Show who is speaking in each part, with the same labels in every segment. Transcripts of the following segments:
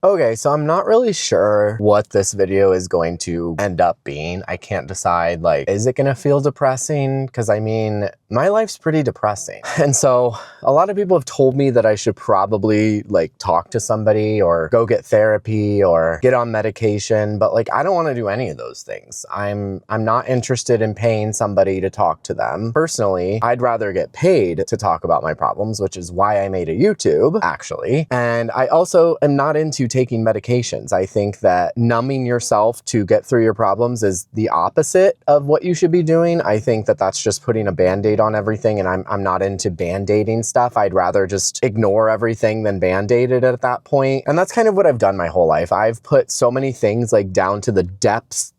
Speaker 1: Okay, so I'm not really sure what this video is going to end up being. I can't decide, like, is it gonna feel depressing? Because I mean, my life's pretty depressing. And so a lot of people have told me that I should probably like talk to somebody or go get therapy or get on medication, but like, I don't want to do any of those things. I'm not interested in paying somebody to talk to them. Personally, I'd rather get paid to talk about my problems, which is why I made a YouTube, actually. And I also am not into taking medications. I think that numbing yourself to get through your problems is the opposite of what you should be doing. I think that that's just putting a band-aid on everything, and I'm not into band-aiding stuff. I'd rather just ignore everything than band-aid it at that point. And that's kind of what I've done my whole life. I've put so many things like down to the depths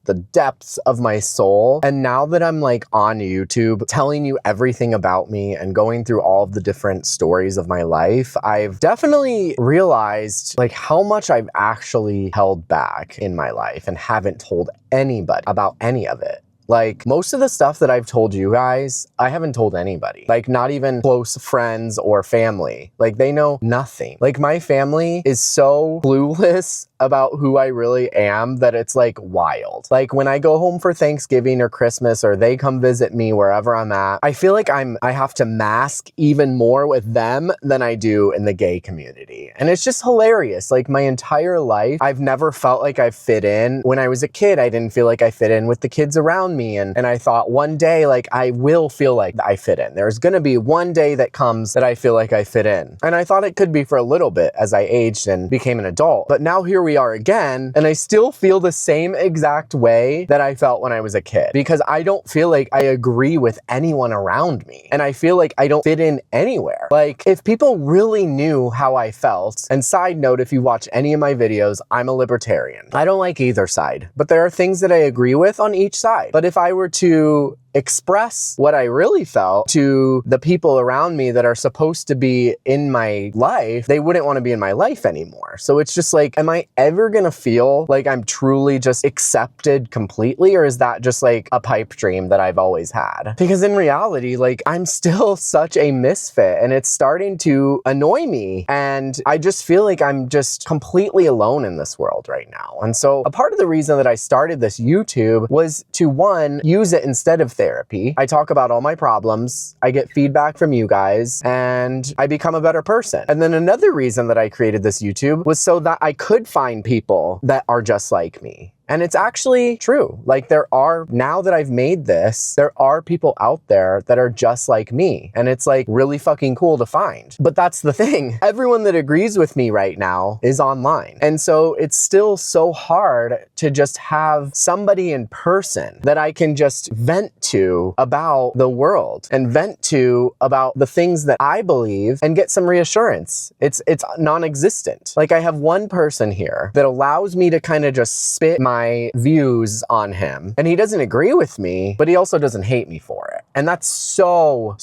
Speaker 1: of my soul. And now that I'm like on YouTube telling you everything about me and going through all of the different stories of my life, I've definitely realized like how much I've actually held back in my life and haven't told anybody about any of it. Like, most of the stuff that I've told you guys, I haven't told anybody. Like, not even close friends or family. Like, they know nothing. Like, my family is so clueless about who I really am that it's like wild. Like, when I go home for Thanksgiving or Christmas, or they come visit me wherever I'm at, I feel like I have to mask even more with them than I do in the gay community. And it's just hilarious. Like, my entire life, I've never felt like I fit in. When I was a kid, I didn't feel like I fit in with the kids around me. And I thought one day, like, I will feel like I fit in. There's gonna be one day that comes that I feel like I fit in. And I thought it could be for a little bit as I aged and became an adult. But now here we are again, and I still feel the same exact way that I felt when I was a kid, because I don't feel like I agree with anyone around me. And I feel like I don't fit in anywhere. Like, if people really knew how I felt, and side note, if you watch any of my videos, I'm a libertarian. I don't like either side, but there are things that I agree with on each side. But if I were to express what I really felt to the people around me that are supposed to be in my life, they wouldn't want to be in my life anymore. So it's just like, am I ever gonna feel like I'm truly just accepted completely? Or is that just like a pipe dream that I've always had? Because in reality, like, I'm still such a misfit, and it's starting to annoy me. And I just feel like I'm just completely alone in this world right now. And so a part of the reason that I started this YouTube was to, one, use it instead of therapy. I talk about all my problems, I get feedback from you guys, and I become a better person. And then another reason that I created this YouTube was so that I could find people that are just like me. And it's actually true. Like, there are, now that I've made this, there are people out there that are just like me. And it's like really fucking cool to find. But that's the thing. Everyone that agrees with me right now is online. And so it's still so hard to just have somebody in person that I can just vent to about the world and vent to about the things that I believe and get some reassurance. It's non-existent. Like, I have one person here that allows me to kind of just spit my views on him, and he doesn't agree with me, but he also doesn't hate me for it. And that's so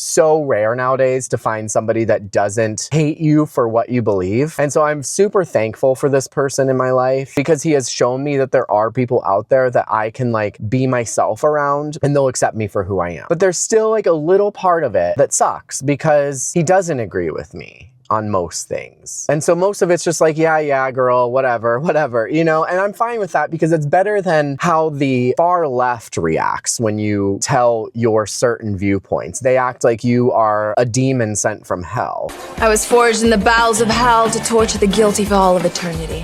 Speaker 1: rare nowadays, to find somebody that doesn't hate you for what you believe. And so I'm super thankful for this person in my life, because he has shown me that there are people out there that I can like be myself around, and they'll accept me for who I am. But there's still like a little part of it that sucks, because he doesn't agree with me on most things. And so most of it's just like, yeah, girl, whatever, you know, and I'm fine with that, because it's better than how the far left reacts when you tell your certain viewpoints. They act like you are a demon sent from hell.
Speaker 2: I was forged in the bowels of hell to torture the guilty for all of eternity.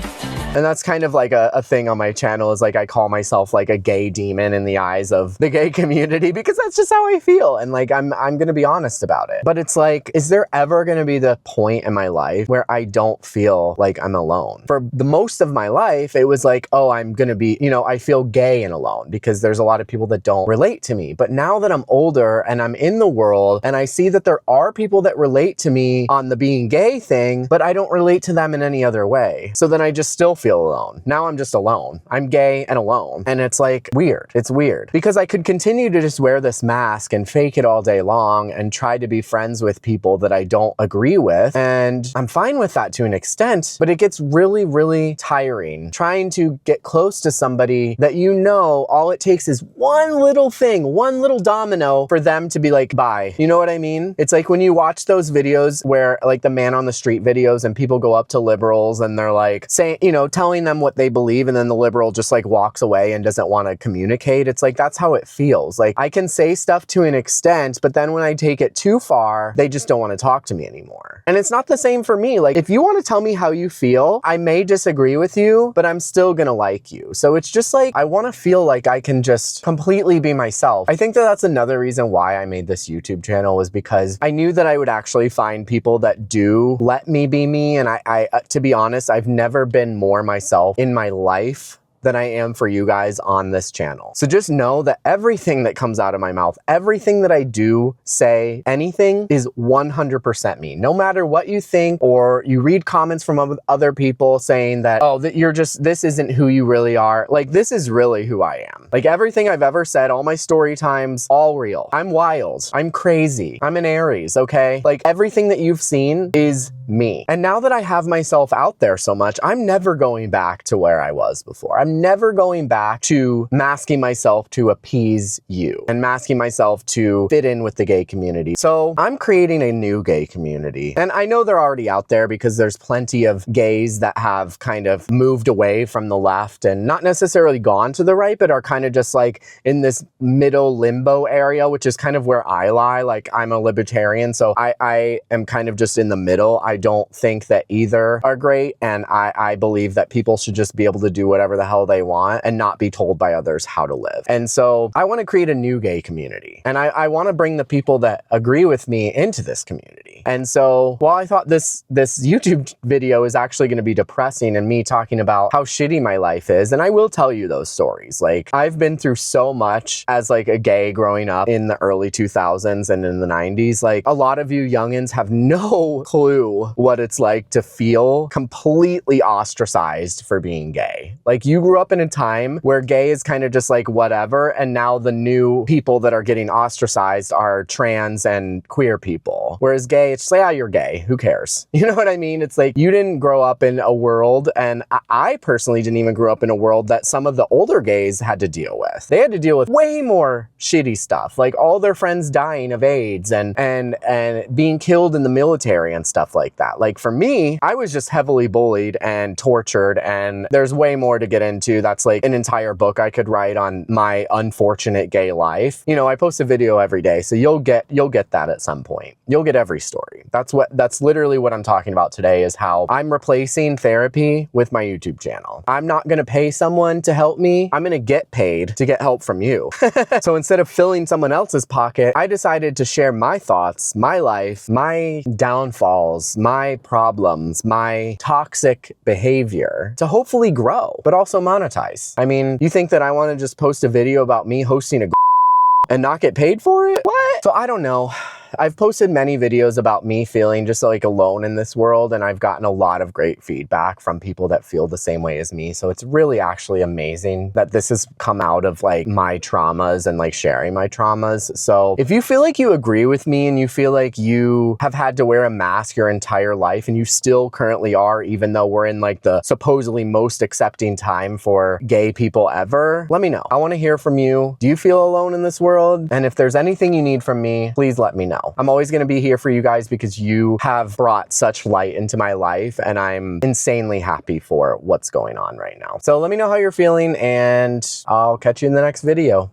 Speaker 1: And that's kind of like a thing on my channel, is like I call myself like a gay demon in the eyes of the gay community, because that's just how I feel. And like, I'm gonna be honest about it. But it's like, is there ever gonna be the point in my life where I don't feel like I'm alone? For the most of my life, it was like, oh, I'm gonna be, you know, I feel gay and alone because there's a lot of people that don't relate to me. But now that I'm older and I'm in the world, and I see that there are people that relate to me on the being gay thing, but I don't relate to them in any other way. So then I just still feel alone. Now I'm just alone. I'm gay and alone. And it's like weird. It's weird because I could continue to just wear this mask and fake it all day long and try to be friends with people that I don't agree with. And I'm fine with that to an extent, but it gets really, really tiring trying to get close to somebody that you know all it takes is one little thing, one little domino for them to be like, bye. You know what I mean? It's like when you watch those videos where like the man on the street videos and people go up to liberals and they're like saying, you know, telling them what they believe, and then the liberal just like walks away and doesn't want to communicate. It's like, that's how it feels. Like I can say stuff to an extent, but then when I take it too far, they just don't want to talk to me anymore. And it's not the same for me. Like if you want to tell me how you feel, I may disagree with you, but I'm still gonna like you. So it's just like, I want to feel like I can just completely be myself. I think that that's another reason why I made this YouTube channel, was because I knew that I would actually find people that do let me be me. And I to be honest, I've never been more myself in my life than I am for you guys on this channel. So just know that everything that comes out of my mouth, everything that I do, say, anything is 100% me. No matter what you think, or you read comments from other people saying that, oh, that you're just, this isn't who you really are. Like, this is really who I am. Like everything I've ever said, all my story times, all real. I'm wild. I'm crazy. I'm an Aries, okay? Like everything that you've seen is me. And now that I have myself out there so much, I'm never going back to where I was before. I'm never going back to masking myself to appease you and masking myself to fit in with the gay community. So I'm creating a new gay community. And I know they're already out there because there's plenty of gays that have kind of moved away from the left and not necessarily gone to the right, but are kind of just like in this middle limbo area, which is kind of where I lie. Like I'm a libertarian, so I am kind of just in the middle. I don't think that either are great. And I believe that people should just be able to do whatever the hell they want and not be told by others how to live. And so I want to create a new gay community. And I want to bring the people that agree with me into this community. And so while I thought this YouTube video is actually going to be depressing and me talking about how shitty my life is, and I will tell you those stories. Like I've been through so much as like a gay growing up in the early 2000s and in the 90s. Like a lot of you youngins have no clue what it's like to feel completely ostracized for being gay. Like you grew up in a time where gay is kind of just like whatever, and now the new people that are getting ostracized are trans and queer people. Whereas gay, it's just like, ah, you're gay, who cares? You know what I mean? It's like you didn't grow up in a world, and I personally didn't even grow up in a world that some of the older gays had to deal with. They had to deal with way more shitty stuff, like all their friends dying of AIDS and being killed in the military and stuff like that. Like for me, I was just heavily bullied and tortured, and there's way more to get into. That's like an entire book I could write on my unfortunate gay life. You know, I post a video every day, so you'll get that at some point. You'll get every story. That's literally what I'm talking about today, is how I'm replacing therapy with my YouTube channel. I'm not gonna pay someone to help me. I'm gonna get paid to get help from you. So instead of filling someone else's pocket, I decided to share my thoughts, my life, my downfalls, my problems, my toxic behavior to hopefully grow, but also monetize. I mean, you think that I want to just post a video about me hosting a and not get paid for it? What? So I don't know. I've posted many videos about me feeling just like alone in this world, and I've gotten a lot of great feedback from people that feel the same way as me. So it's really actually amazing that this has come out of like my traumas and like sharing my traumas. So if you feel like you agree with me and you feel like you have had to wear a mask your entire life, and you still currently are, even though we're in like the supposedly most accepting time for gay people ever, let me know. I want to hear from you. Do you feel alone in this world? And if there's anything you need from me, please let me know. I'm always going to be here for you guys because you have brought such light into my life, and I'm insanely happy for what's going on right now. So let me know how you're feeling, and I'll catch you in the next video.